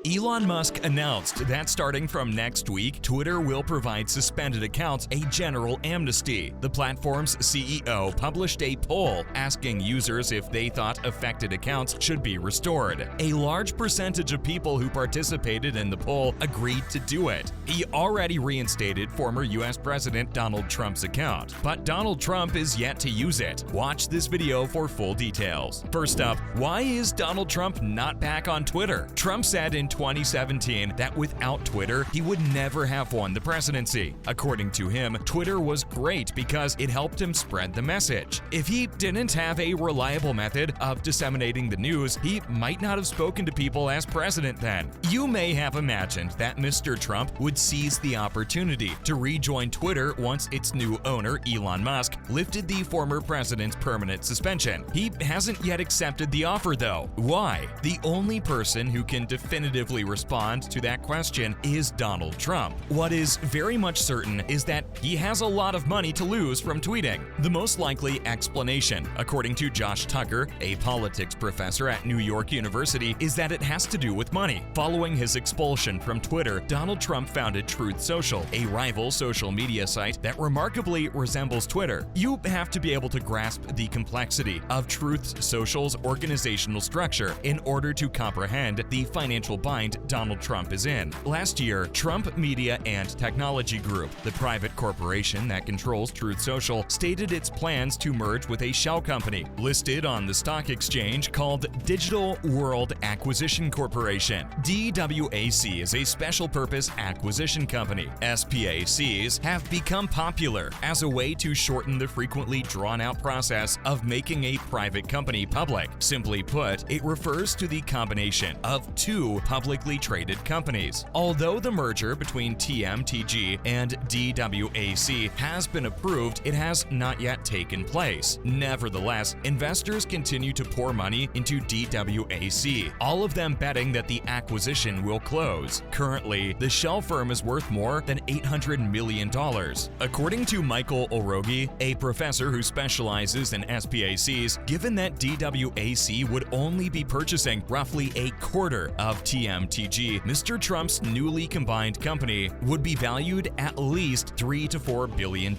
Elon Musk announced that starting from next week, Twitter will provide suspended accounts a general amnesty. The platform's CEO published a poll asking users if they thought affected accounts should be restored. A large percentage of people who participated in the poll agreed to do it. He already reinstated former US President Donald Trump's account, but Donald Trump is yet to use it. Watch this video for full details. First up, why is Donald Trump not back on Twitter? Trump said in 2017 that without Twitter, he would never have won the presidency. According to him, Twitter was great because it helped him spread the message. If he didn't have a reliable method of disseminating the news, he might not have spoken to people as president then. You may have imagined that Mr. Trump would seize the opportunity to rejoin Twitter once its new owner, Elon Musk, lifted the former president's permanent suspension. He hasn't yet accepted the offer though. Why? The only person who can definitively respond to that question is Donald Trump. What is very much certain is that he has a lot of money to lose from tweeting. The most likely explanation, according to Josh Tucker, a politics professor at New York University, is that it has to do with money. Following his expulsion from Twitter, Donald Trump founded Truth Social, a rival social media site that remarkably resembles Twitter. You have to be able to grasp the complexity of Truth Social's organizational structure in order to comprehend the financial bind Donald Trump is in. Last year, Trump Media and Technology Group, the private corporation that controls Truth Social, stated its plans to merge with a shell company listed on the stock exchange called Digital World Acquisition Corporation. DWAC is a special purpose acquisition company. SPACs have become popular as a way to shorten the frequently drawn-out process of making a private company public. Simply put, it refers to the combination of two publicly traded companies. Although the merger between TMTG and DWAC has been approved, it has not yet taken place. Nevertheless, investors continue to pour money into DWAC, all of them betting that the acquisition will close. Currently, the shell firm is worth more than $800 million. According to Michael Orogi, a professor who specializes in SPACs, given that DWAC would only be purchasing roughly a quarter of TMTG, Mr. Trump's newly combined company would be valued at least $3 to $4 billion.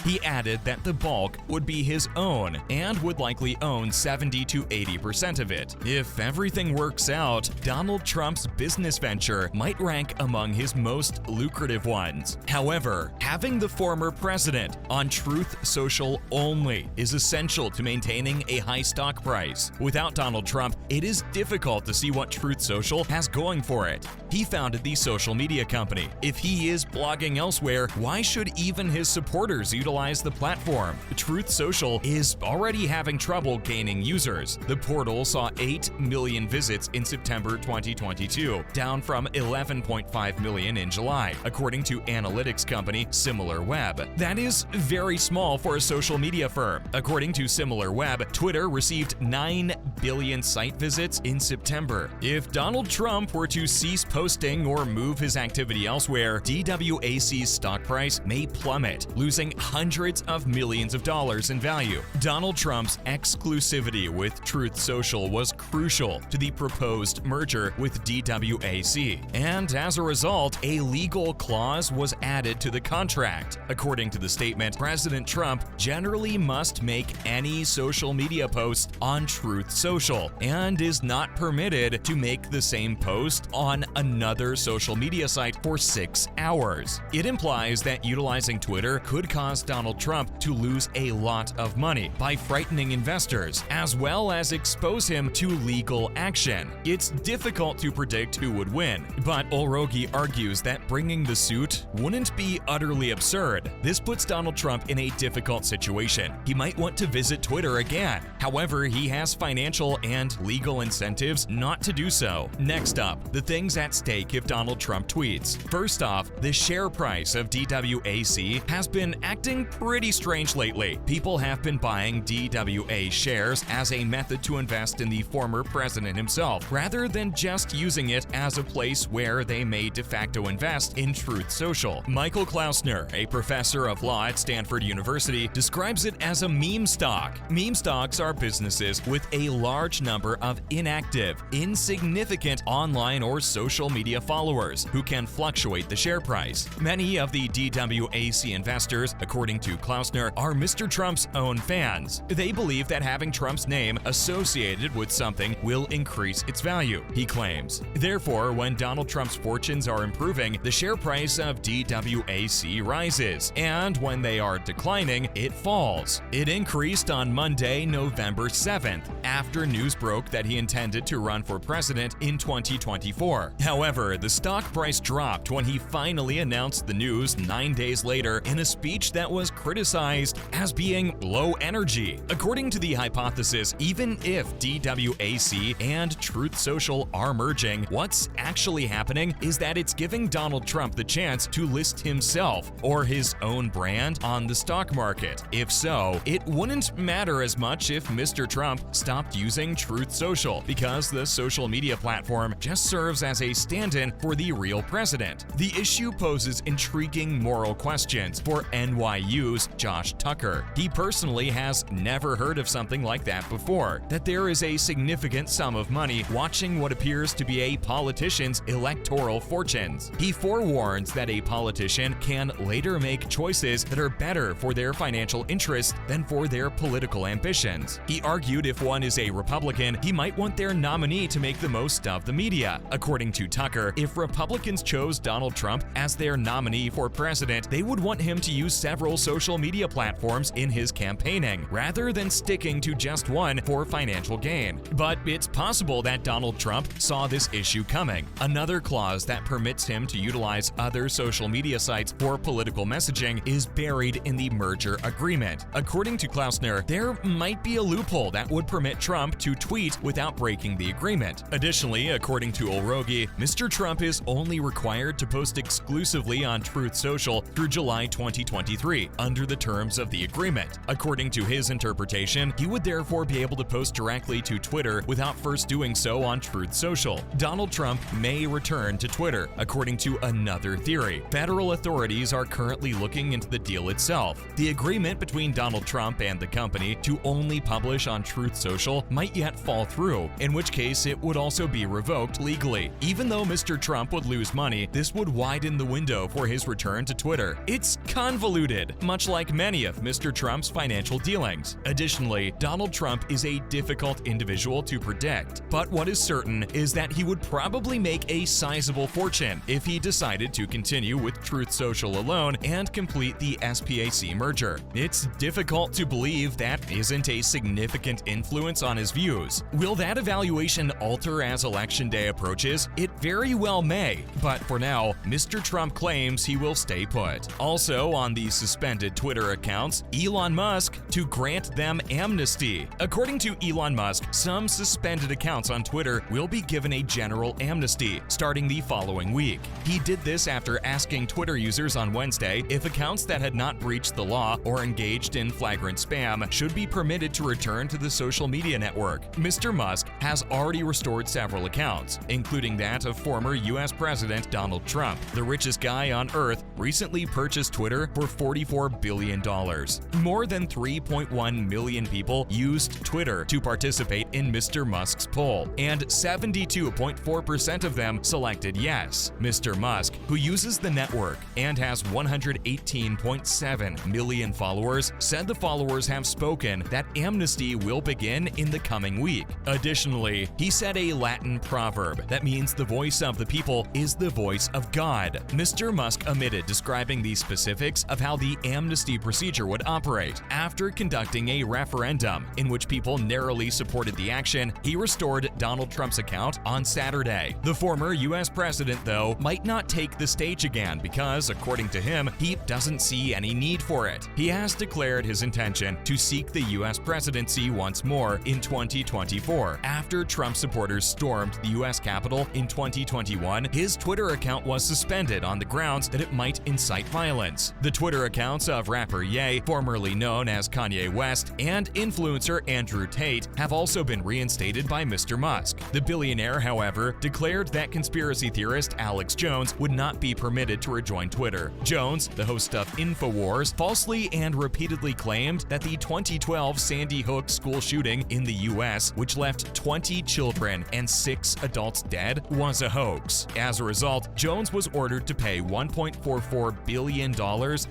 He added that the bulk would be his own and would likely own 70 to 80% of it. If everything works out, Donald Trump's business venture might rank among his most lucrative ones. However, having the former president on Truth Social only is essential to maintaining a high stock price. Without Donald Trump, it is difficult to see what Truth Social has going for it. He founded the social media company. If he is blogging elsewhere, why should even his supporters utilize the platform? Truth Social is already having trouble gaining users. The portal saw 8 million visits in September 2022, down from 11.5 million in July, according to analytics company SimilarWeb. That is very small for a social media firm. According to SimilarWeb, Twitter received 9 billion site visits in September. If Donald Trump were to cease posting or move his activity elsewhere, DWAC's stock price may plummet, losing hundreds of millions of dollars in value. Donald Trump's exclusivity with Truth Social was crucial to the proposed merger with DWAC, and as a result, a legal clause was added to the contract. According to the statement, President Trump generally must make any social media post on Truth Social and is not permitted to make the same post on another social media site for 6 hours. It implies that utilizing Twitter could cause Donald Trump to lose a lot of money by frightening investors, as well as expose him to legal action. It's difficult to predict who would win, but Orogi argues that bringing the suit wouldn't be utterly absurd. This puts Donald Trump in a difficult situation. He might want to visit Twitter again. However, he has financial and legal incentives not to do so. Next up, the things at stake if Donald Trump tweets. First off, the share price of DWAC has been acting pretty strange lately. People have been buying DWA shares as a method to invest in the former president himself, rather than just using it as a place where they may de facto invest in Truth Social. Michael Klausner, a professor of law at Stanford University, describes it as a meme stock. Meme stocks are businesses with a large number of inactive, insignificant online or social media followers who can fluctuate the share price. Many of the DWAC investors, according to Klausner, are Mr. Trump's own fans. They believe that having Trump's name associated with something will increase its value, he claims. Therefore, when Donald Trump's fortunes are improving, the share price of DWAC rises, and when they are declining, it falls. It increased on Monday, November 7th, after news broke that he intended to run for president in 2024. However, the stock price dropped when he finally announced the news 9 days later in a speech that was criticized as being low energy. According to the hypothesis, even if DWAC and Truth Social are merging, what's actually happening is that it's giving Donald Trump the chance to list himself or his own brand on the stock market. If so, it wouldn't matter as much if Mr. Trump stopped using Truth Social, because the social media platform just serves as a stand-in for the real president. The issue poses intriguing moral questions for NYU's Josh Tucker. He personally has never heard of something like that before, that there is a significant sum of money watching what appears to be a politician's electoral fortunes. He forewarns that a politician can later make choices that are better for their financial interests than for their political ambitions. He argued if one is a Republican, he might want their nominee to make the most of the media. According to Tucker, if Republicans chose Donald Trump as their nominee for president, they would want him to use several social media platforms in his campaigning, rather than sticking to just one for financial gain. But it's possible that Donald Trump saw this issue coming. Another clause that permits him to utilize other social media sites for political messaging is buried in the merger agreement. According to Klausner, there might be a loophole that would permit Trump to tweet without breaking the agreement. Additionally, according to Olrogi, Mr. Trump is only required to post exclusively on Truth Social through July 2023 under the terms of the agreement. According to his interpretation, he would therefore be able to post directly to Twitter without first doing so on Truth Social. Donald Trump may return to Twitter, according to another theory. Federal authorities are currently looking into the deal itself. The agreement between Donald Trump and the company to only publish on Truth Social might yet fall through, in which case it would also be revoked legally. Even though Mr. Trump would lose money, this would widen the window for his return to Twitter. It's convoluted, much like many of Mr. Trump's financial dealings. Additionally, Donald Trump is a difficult individual to predict, but what is certain is that he would probably make a sizable fortune if he decided to continue with Truth Social alone and complete the SPAC merger. It's difficult to believe that isn't a significant influence on his views. Will that evaluation alter as Election Day approaches? It very well may, but for now, Mr. Trump claims he will stay put. Also on the suspended Twitter accounts, Elon Musk to grant them amnesty. According to Elon Musk, some suspended accounts on Twitter will be given a general amnesty starting the following week. He did this after asking Twitter users on Wednesday if accounts that had not breached the law or engaged in flagrant spam should be permitted to return to the social media network. Mr. Musk has already restored several accounts, including that of former US President Donald Trump. The richest guy on Earth recently purchased Twitter for $44 billion. More than 3.1 million people used Twitter to participate in Mr. Musk's poll, and 72.4% of them selected yes. Mr. Musk, who uses the network and has 118.7 million followers, said the followers have spoken that amnesty will begin in the coming week. Additionally, he said a Latin proverb that means the voice of the people is the voice of God. Mr. Musk omitted describing the specifics of how the amnesty procedure would operate. After conducting a referendum in which people narrowly supported the action, he restored Donald Trump's account on Saturday. The former US president, though, might not take the stage again because, according to him, he doesn't see any need for it. He has declared his intention to seek the US presidency once more in 2024 after Trump supporters stormed the US Capitol in 2020. 2021, his Twitter account was suspended on the grounds that it might incite violence. The Twitter accounts of rapper Ye, formerly known as Kanye West, and influencer Andrew Tate have also been reinstated by Mr. Musk. The billionaire, however, declared that conspiracy theorist Alex Jones would not be permitted to rejoin Twitter. Jones, the host of InfoWars, falsely and repeatedly claimed that the 2012 Sandy Hook school shooting in the U.S., which left 20 children and 6 adults dead, was a hoax. As a result, Jones was ordered to pay $1.44 billion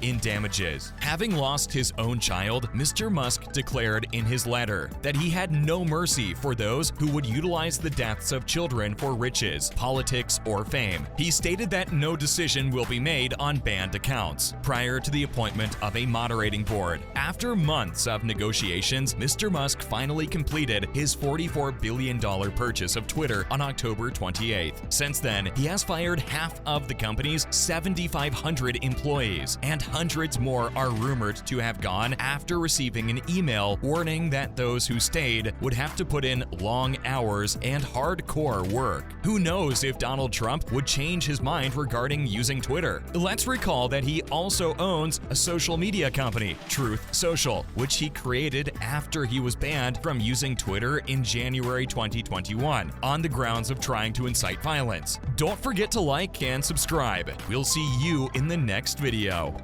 in damages. Having lost his own child, Mr. Musk declared in his letter that he had no mercy for those who would utilize the deaths of children for riches, politics, or fame. He stated that no decision will be made on banned accounts prior to the appointment of a moderating board. After months of negotiations, Mr. Musk finally completed his $44 billion purchase of Twitter on October 28th. Since then, he has fired half of the company's 7,500 employees, and hundreds more are rumored to have gone after receiving an email warning that those who stayed would have to put in long hours and hardcore work. Who knows if Donald Trump would change his mind regarding using Twitter? Let's recall that he also owns a social media company, Truth Social, which he created after he was banned from using Twitter in January 2021 on the grounds of trying to incite violence. Don't forget to like and subscribe. We'll see you in the next video.